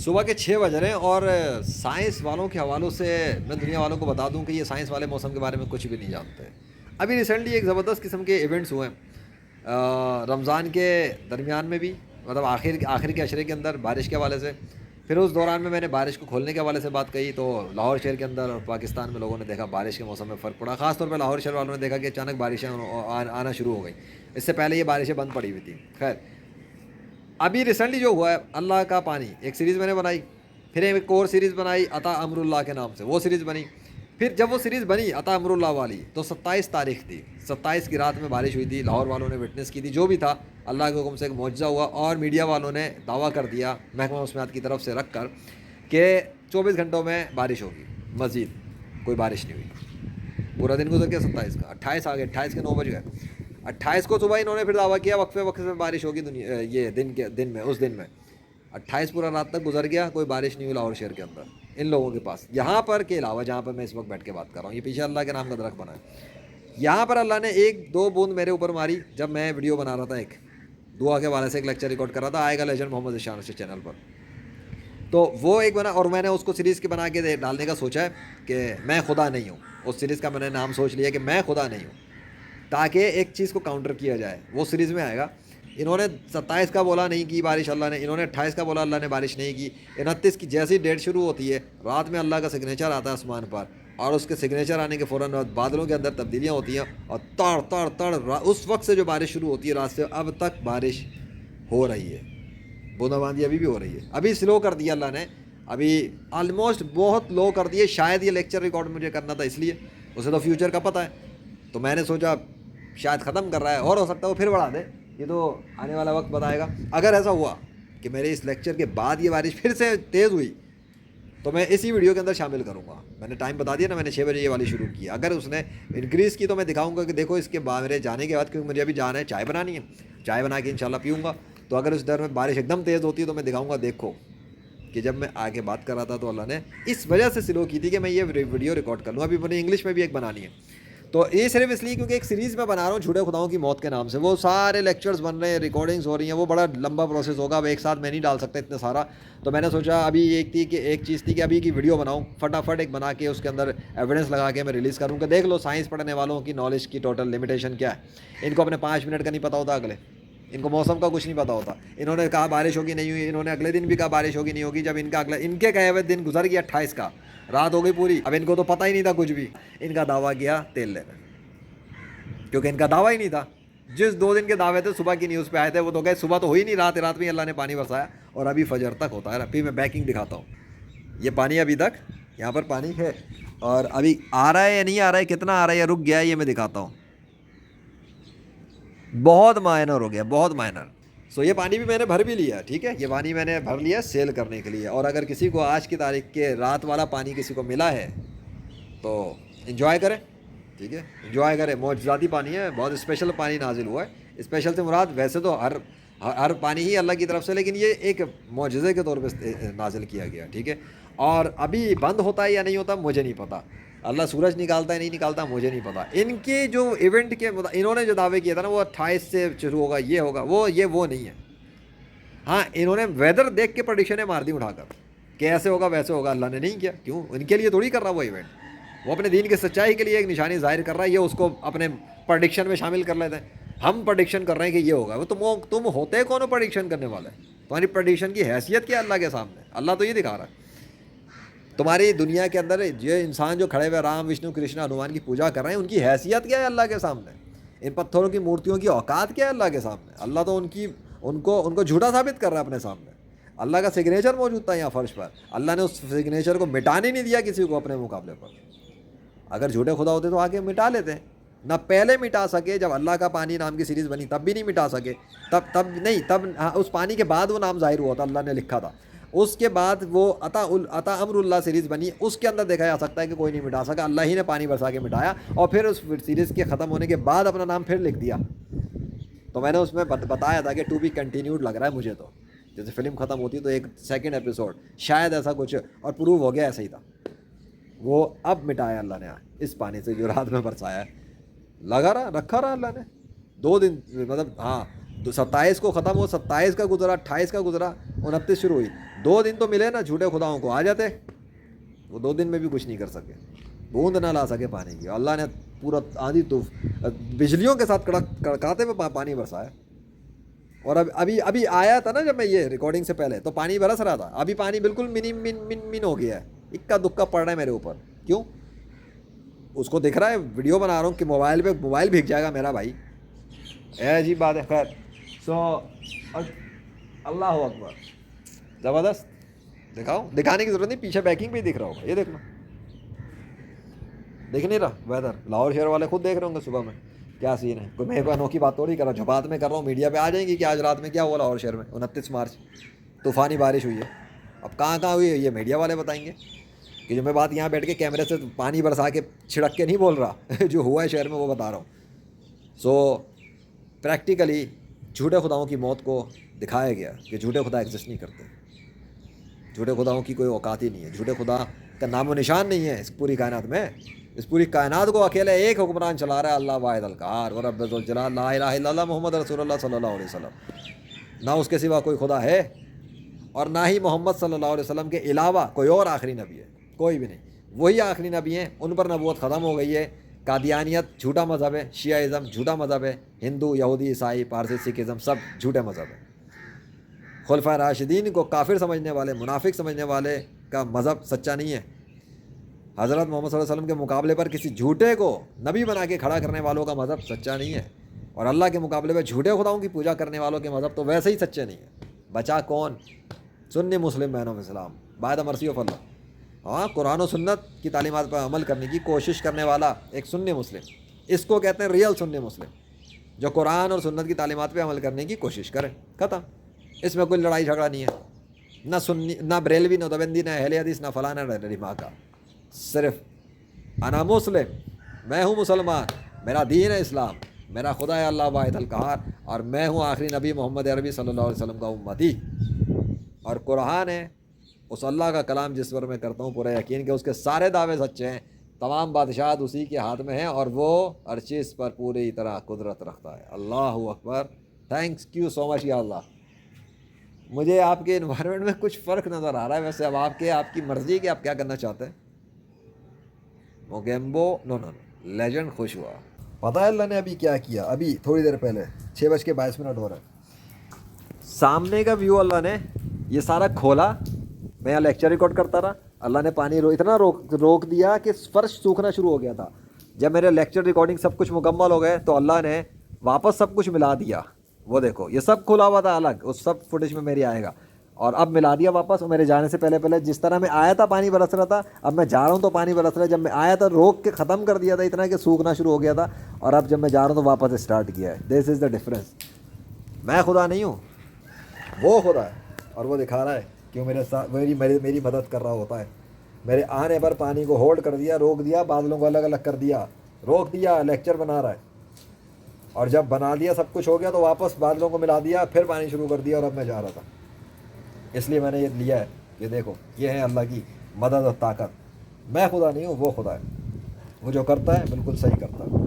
صبح کے 6 بج رہے ہیں اور سائنس والوں کے حوالوں سے میں دنیا والوں کو بتا دوں کہ یہ سائنس والے موسم کے بارے میں کچھ بھی نہیں جانتے. ابھی ریسنٹلی ایک زبردست قسم کے ایونٹس ہوئے ہیں رمضان کے درمیان میں بھی، مطلب آخر کے عشرے کے اندر بارش کے حوالے سے. پھر اس دوران میں نے بارش کو کھولنے کے حوالے سے بات کہی تو لاہور شہر کے اندر اور پاکستان میں لوگوں نے دیکھا بارش کے موسم میں فرق پڑا. خاص طور پہ لاہور شہر والوں نے دیکھا کہ اچانک بارشیں آنا شروع ہو گئی. اس سے پہلے یہ بارشیں بند پڑی ہوئی تھیں. خیر، ابھی ریسنٹلی جو ہوا ہے اللہ کا پانی، ایک سیریز میں نے بنائی، پھر ایک اور سیریز بنائی عطا امر اللہ کے نام سے، وہ سیریز بنی. پھر جب وہ سیریز بنی عطا امر اللہ والی تو 27 تاریخ تھی، 27 کی رات میں بارش ہوئی تھی. لاہور والوں نے وٹنس کی تھی. جو بھی تھا اللہ کے حکم سے ایک معجزہ ہوا اور میڈیا والوں نے دعویٰ کر دیا محکمہ موسمیات کی طرف سے رکھ کر کہ 24 گھنٹوں میں بارش ہوگی. مزید کوئی بارش نہیں ہوئی. پورا دن گزر گیا 27 کا، 28 آ گئے، 28 کے 9 بج گئے. 28 کو صبح انہوں نے پھر دعویٰ کیا وقفے وقفے میں بارش ہوگی یہ دن میں اس دن میں. 28 پورا رات تک گزر گیا، کوئی بارش نہیں ہوئی لاہور شہر کے اندر ان لوگوں کے پاس. یہاں پر کے علاوہ جہاں پر میں اس وقت بیٹھ کے بات کر رہا ہوں، یہ پیچھے اللہ کے نام کا درخت بنا ہے، یہاں پر اللہ نے 1-2 بوند میرے اوپر ماری جب میں ویڈیو بنا رہا تھا. ایک دعا کے حوالے سے ایک لیکچر ریکارڈ کر رہا تھا، آئے گا لیجنڈ محمد ذیشان سے چینل پر. تو وہ ایک بنا اور میں نے اس کو سیریز کے بنا کے ڈالنے کا سوچا ہے کہ میں خدا نہیں ہوں. اس سیریز کا میں نے نام سوچ لیا کہ میں خدا نہیں ہوں، تاکہ ایک چیز کو کاؤنٹر کیا جائے. وہ سیریز میں آئے گا. انہوں نے 27 کا بولا نہیں کی بارش اللہ نے، انہوں نے 28 کا بولا اللہ نے بارش نہیں کی. 29 کی جیسی ڈیٹ شروع ہوتی ہے رات میں اللہ کا سگنیچر آتا ہے آسمان پر، اور اس کے سگنیچر آنے کے فوراً بعد بادلوں کے اندر تبدیلیاں ہوتی ہیں اور تڑ اس وقت سے جو بارش شروع ہوتی ہے رات سے اب تک بارش ہو رہی ہے. بوندا باندی ابھی بھی ہو رہی ہے. ابھی سلو کر دیا اللہ نے، ابھی آلموسٹ بہت لو کر دیے. شاید یہ لیکچر ریکارڈ مجھے کرنا تھا، اس لیے اسے تو فیوچر کا پتہ ہے. تو میں نے سوچا شاید ختم کر رہا ہے اور ہو سکتا ہے وہ پھر بڑھا دے، یہ تو آنے والا وقت بتائے گا. اگر ایسا ہوا کہ میرے اس لیکچر کے بعد یہ بارش پھر سے تیز ہوئی تو میں اسی ویڈیو کے اندر شامل کروں گا. میں نے ٹائم بتا دیا نا، میں نے 6 بجے یہ والی شروع کی. اگر اس نے انکریز کی تو میں دکھاؤں گا کہ دیکھو اس کے بعد میرے جانے کے بعد، کیونکہ مجھے ابھی جانا ہے، چائے بنانی ہے، چائے بنا کے انشاءاللہ پیوں گا. تو اگر اس دور میں بارش ایک دم تیز ہوتی ہے تو میں دکھاؤں گا دیکھو کہ جب میں آگے بات کر رہا تھا تو اللہ نے اس وجہ سے سلو کی تھی کہ میں یہ ویڈیو ریکارڈ کر لوں. ابھی مجھے انگلش میں بھی ایک بنانی ہے. تو یہ صرف اس لیے کیونکہ ایک سیریز میں بنا رہا ہوں جھوٹے خداؤں کی موت کے نام سے. وہ سارے لیکچرز بن رہے ہیں، ریکارڈنگز ہو رہی ہیں، وہ بڑا لمبا پروسیس ہوگا. اب ایک ساتھ میں نہیں ڈال سکتا اتنا سارا. تو میں نے سوچا ابھی ایک چیز تھی کہ ابھی کی ویڈیو بناؤں فٹافٹ ایک بنا کے اس کے اندر ایویڈنس لگا کے میں ریلیز کروں کہ دیکھ لو سائنس پڑھنے والوں کی نالج کی ٹوٹل لمیٹیشن کیا ہے. ان کو اپنے 5 منٹ کا نہیں پتہ ہوتا، اگلے ان کو موسم کا کچھ نہیں پتہ ہوتا. انہوں نے کہا بارش ہوگی نہیں ہوئی، انہوں نے اگلے دن بھی کہا بارش ہوگی نہیں ہوگی. جب ان کے کہے ہوئے دن گزر گیا 28 کا، رات ہو گئی پوری. اب ان کو تو پتہ ہی نہیں تھا کچھ بھی. ان کا دعویٰ کیا تیل لینا، کیونکہ ان کا دعویٰ ہی نہیں تھا. جس 2 دن کے دعوے تھے صبح کی نیوز پہ آئے تھے وہ تو گئے. صبح تو ہوئی نہیں، رات میں اللہ نے پانی برسایا اور ابھی فجر تک ہوتا ہے. ابھی میں بیکنگ دکھاتا ہوں. یہ پانی ابھی تک یہاں پر پانی ہے اور ابھی آ رہا ہے یا نہیں آ رہا ہے، کتنا آ رہا ہے یا رک گیا ہے، یہ میں دکھاتا ہوں. بہت مائنر ہو گیا، بہت مائنر. سو یہ پانی بھی میں نے بھر بھی لیا، ٹھیک ہے. یہ پانی میں نے بھر لیا سیل کرنے کے لیے. اور اگر کسی کو آج کی تاریخ کے رات والا پانی کسی کو ملا ہے تو انجوائے کریں، ٹھیک ہے، انجوائے کریں. معجزاتی پانی ہے، بہت اسپیشل پانی نازل ہوا ہے. اسپیشل سے مراد ویسے تو ہر پانی ہی اللہ کی طرف سے، لیکن یہ ایک معجزے کے طور پہ نازل کیا گیا، ٹھیک ہے. اور ابھی بند ہوتا ہے یا نہیں ہوتا مجھے نہیں پتہ. اللہ سورج نکالتا ہے نہیں نکالتا مجھے نہیں پتہ. ان کے جو ایونٹ کے انہوں نے جو دعوے کیا تھا نا وہ 28 سے شروع ہوگا، یہ ہوگا، وہ نہیں ہے. ہاں انہوں نے ویدر دیکھ کے پریڈکشنیں مار دی اٹھا کر کہ ایسے ہوگا ویسے ہوگا. اللہ نے نہیں کیا. کیوں؟ ان کے لیے تھوڑی کر رہا وہ ایونٹ. وہ اپنے دین کی سچائی کے لیے ایک نشانی ظاہر کر رہا ہے، یہ اس کو اپنے پریڈکشن میں شامل کر لیتے ہیں. ہم پریڈکشن کر رہے ہیں کہ یہ ہوگا. وہ تم ہوتے کون ہو پریڈکشن کرنے والے؟ تمہاری پریڈکشن کی حیثیت کیا اللہ کے سامنے؟ اللہ تو یہ دکھا رہا ہے. تمہاری دنیا کے اندر یہ انسان جو کھڑے ہوئے رام وشنو کرشنا ہنومان کی پوجا کر رہے ہیں، ان کی حیثیت کیا ہے اللہ کے سامنے؟ ان پتھروں کی مورتیوں کی اوقات کیا ہے اللہ کے سامنے؟ اللہ تو ان کو جھوٹا ثابت کر رہا ہے اپنے سامنے. اللہ کا سگنیچر موجود تھا یہاں فرش پر. اللہ نے اس سگنیچر کو مٹانے نہیں دیا کسی کو اپنے مقابلے پر. اگر جھوٹے خدا ہوتے تو آگے مٹا لیتے. نہ پہلے مٹا سکے جب اللہ کا پانی نام کی سیریز بنی تب بھی نہیں مٹا سکے. تب اس پانی کے بعد وہ نام ظاہر ہوا تھا، اللہ نے لکھا تھا. اس کے بعد وہ عطا امر اللہ سیریز بنی، اس کے اندر دیکھا جا سکتا ہے کہ کوئی نہیں مٹا سکا. اللہ ہی نے پانی برسا کے مٹایا اور پھر اس سیریز کے ختم ہونے کے بعد اپنا نام پھر لکھ دیا. تو میں نے اس میں بتایا تھا کہ ٹو بی کنٹینیوڈ لگ رہا ہے مجھے. تو جیسے فلم ختم ہوتی تو ایک سیکنڈ ایپیسوڈ شاید ایسا کچھ، اور پروو ہو گیا ایسا ہی تھا. وہ اب مٹایا اللہ نے اس پانی سے جو رات میں برسایا ہے. لگا رہا رکھا رہا اللہ نے 2 دن، مطلب ہاں 27 کو ختم ہو, 27 کا گزرا, 28 کا گزرا, 29 شروع ہوئی, 2 دن تو ملے نا جھوٹے خداؤں کو, آ جاتے. وہ 2 دن میں بھی کچھ نہیں کر سکے, بوند نہ لا سکے پانی کی. اللہ نے پورا آندھی بجلیوں کے ساتھ کڑکاتے ہوئے پانی برسایا. اور ابھی آیا تھا نا جب میں یہ ریکارڈنگ سے پہلے, تو پانی برس رہا تھا. ابھی پانی بالکل من ہو گیا ہے, اکا دکا پڑ رہا ہے میرے اوپر. کیوں؟ اس کو دکھ رہا ہے, ویڈیو بنا رہا ہوں کہ موبائل بھیگ جائے گا میرا بھائی. عجیب بات ہے. خیر اللہ اکبر, زبردست. دکھانے کی ضرورت نہیں, پیچھے بیکنگ بھی دکھ رہا ہوگا, یہ دیکھنا. دیکھ نہیں رہا ویدر؟ لاہور شہر والے خود دیکھ رہے ہوں گے صبح میں کیا سین ہے. کوئی میں انوکھی بات تھوڑی کر رہا ہوں, جو بات میں کر رہا ہوں میڈیا پہ آ جائیں گی کہ آج رات میں کیا ہوا لاہور شہر میں. 29 مارچ طوفانی بارش ہوئی ہے. اب کہاں ہوئی ہے یہ میڈیا والے بتائیں گے. کہ جو میں بات یہاں بیٹھ کے کیمرے سے پانی برسا کے چھڑک کے نہیں بول رہا, جو ہوا ہے شہر میں وہ بتا رہا ہوں. سو پریکٹیکلی جھوٹے خداؤں کی موت کو دکھایا گیا کہ جھوٹے خدا ایگزسٹ نہیں کرتے. جھوٹے خداؤں کی کوئی اوقات ہی نہیں ہے. جھوٹے خدا کا نام و نشان نہیں ہے اس پوری کائنات میں. اس پوری کائنات کو اکیلے ایک حکمران چلا رہا ہے, اللہ واحد القہار و رب ذوالجلال لا الہ الا اللہ محمد رسول اللہ صلی اللہ علیہ وسلم. نہ اس کے سوا کوئی خدا ہے, اور نہ ہی محمد صلی اللہ علیہ وسلم کے علاوہ کوئی اور آخری نبی ہے, کوئی بھی نہیں. وہی آخری نبی ہیں, ان پر نبوت ختم ہو گئی ہے. قادیانیت جھوٹا مذہب ہے, شیعہ جھوٹا مذہب ہے, ہندو یہودی عیسائی پارسی سکھ ازم سب جھوٹے مذہب ہیں. خلفائے راشدین کو کافر سمجھنے والے, منافق سمجھنے والے کا مذہب سچا نہیں ہے. حضرت محمد صلی اللہ علیہ وسلم کے مقابلے پر کسی جھوٹے کو نبی بنا کے کھڑا کرنے والوں کا مذہب سچا نہیں ہے. اور اللہ کے مقابلے میں جھوٹے خداؤں کی پوجا کرنے والوں کے مذہب تو ویسے ہی سچے نہیں ہیں. بچا کون؟ سنی مسلم بہنوں میں اسلام بائی دا مرسی آف اللہ. ہاں, قرآن و سنت کی تعلیمات پر عمل کرنے کی کوشش کرنے والا ایک سنی مسلم, اس کو کہتے ہیں ریئل سنی مسلم, جو قرآن اور سنت کی تعلیمات پہ عمل کرنے کی کوشش کرے. ختم. اس میں کوئی لڑائی جھگڑا نہیں ہے. نہ سنی, نہ بریلوی, نہ دیوبندی, نہ اہل حدیث, نہ فلانا, نہ رما کا. صرف انا مسلم, میں ہوں مسلمان, میرا دین ہے اسلام, میرا خدا ہے اللہ واحد القہار, اور میں ہوں آخری نبی محمد عربی صلی اللہ علیہ وسلم کا امتی. اور قرآن ہے اس اللہ کا کلام جس پر میں کرتا ہوں پورا یقین کہ اس کے سارے دعوے سچے ہیں, تمام بادشاہت اسی کے ہاتھ میں ہیں, اور وہ ہر چیز پر پوری طرح قدرت رکھتا ہے. اللہ اکبر. تھینکس یو سو مچ یا اللہ. مجھے آپ کے انوائرمنٹ میں کچھ فرق نظر آ رہا ہے. ویسے اب آپ کی مرضی کہ آپ کیا کرنا چاہتے ہیں. موگیمبو نو لیجنڈ خوش ہوا. پتہ ہے اللہ نے ابھی کیا کیا؟ ابھی تھوڑی دیر پہلے 6:22 ہو رہا ہے, سامنے کا ویو اللہ نے یہ سارا کھولا. میں یہاں لیکچر ریکارڈ کرتا رہا, اللہ نے پانی اتنا روک دیا کہ فرش سوکھنا شروع ہو گیا تھا. جب میرے لیکچر ریکارڈنگ سب کچھ مکمل ہو گئے تو اللہ نے واپس سب کچھ ملا دیا. وہ دیکھو یہ سب کھلا ہوا تھا الگ, اس سب فوٹیج میں میری آئے گا, اور اب ملا دیا واپس. اور میرے جانے سے پہلے جس طرح میں آیا تھا پانی برس رہا تھا, اب میں جا رہا ہوں تو پانی برس رہا ہے. جب میں آیا تھا روک کے ختم کر دیا تھا اتنا کہ سوکھنا شروع ہو گیا تھا, اور اب جب میں جا رہا ہوں تو واپس اسٹارٹ کیا ہے. دس از دا ڈفرینس. میں خدا نہیں ہوں, وہ خدا ہے, اور وہ دکھا رہا ہے کہ میرے ساتھ میری مدد کر رہا ہوتا ہے. میرے آنے پر پانی کو ہولڈ کر دیا, روک دیا, بادلوں کو الگ الگ کر دیا, روک دیا, لیکچر بنا رہا ہے. اور جب بنا دیا سب کچھ ہو گیا تو واپس بادلوں کو ملا دیا, پھر پانی شروع کر دیا, اور اب میں جا رہا تھا. اس لیے میں نے یہ لیا ہے کہ دیکھو یہ ہے اللہ کی مدد اور طاقت. میں خدا نہیں ہوں, وہ خدا ہے. وہ جو کرتا ہے بالکل صحیح کرتا ہے.